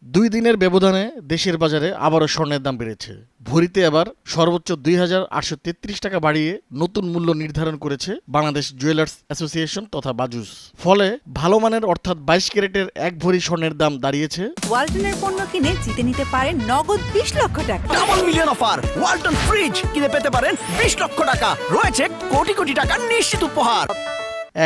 দুই দিনের ব্যবধানে দেশের বাজারে আবারও স্বর্ণের দাম বেড়েছে। ভরিতে এবার সর্বোচ্চ ২,৮৩৩ টাকা বাড়িয়ে নতুন মূল্য নির্ধারণ করেছে বাংলাদেশ জুয়েলার্স অ্যাসোসিয়েশন তথা বাজুস। ফলে ভালো মানের অর্থাৎ ২২ ক্যারেটের এক ভরি স্বর্ণের দাম দাঁড়িয়েছে ওয়ালটনের পণ্য কিনে জিতে নিতে পারেন নগদ ২০ লক্ষ টাকা। Double million offer, Walton fridge কিনে পেতে পারেন ২০ লক্ষ টাকা। রয়েছে কোটি কোটি টাকার নিশ্চিত উপহার।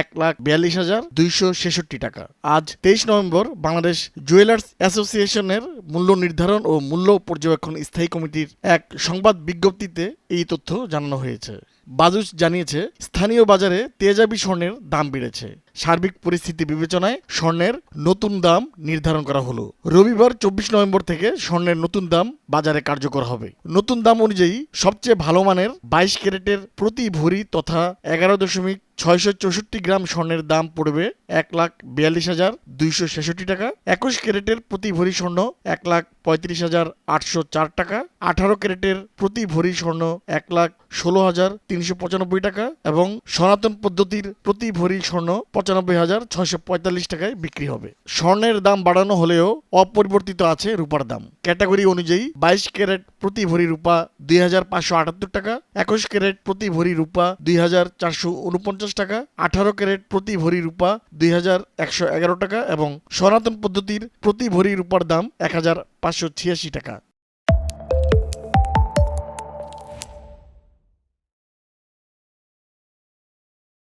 ১,৪২,২৬৬ টাকা। আজ ২৩ নভেম্বর বাংলাদেশ জুয়েলার্স অ্যাসোসিয়েশনের মূল্য নির্ধারণ ও মূল্য পর্যবেক্ষণ স্থায়ী কমিটির এক সংবাদ বিজ্ঞপ্তিতে এই তথ্য জানানো হয়েছে। বাজুস জানিয়েছে, স্থানীয় বাজারে তেজাবি স্বর্ণের দাম বেড়েছে। সার্বিক পরিস্থিতি বিবেচনায় স্বর্ণের নতুন দাম নির্ধারণ করা হলো। রবিবার ২৪ নভেম্বর থেকে স্বর্ণের নতুন দাম বাজারে কার্যকর হবে। নতুন দাম অনুযায়ী সবচেয়ে ভালো মানের ২২ ক্যারেটের প্রতি ভরি তথা ১১,৬৬৪ গ্রাম স্বর্ণের দাম পড়বে ১,৪২,২৬৬ টাকা। ২১ ক্যারেটের প্রতি ভরি স্বর্ণ ১,৩৫,৮০৪ টাকা। ১৮ ক্যারেটের প্রতি ভরি স্বর্ণ ১,১৬,৩৯৫ টাকা এবং সনাতন পদ্ধতির প্রতি ভরি স্বর্ণ ৯৫,৬৪৫ টাকায় বিক্রি হবে। স্বর্ণের দাম বাড়ানো হলেও অপরিবর্তিত আছে রূপার দাম। ক্যাটাগরি অনুযায়ী ২২ ক্যারেট প্রতি ভরি রূপা ২,৫৭৮ টাকা, ২১ ক্যারেট প্রতি ভরি রূপা ২,৪৪৯ টাকা, ১৮ ক্যারেট প্রতি ভরি রূপা ২,১১১ টাকা এবং সনাতন পদ্ধতির প্রতি ভরি রূপার দাম ১,৫৮৬ টাকা।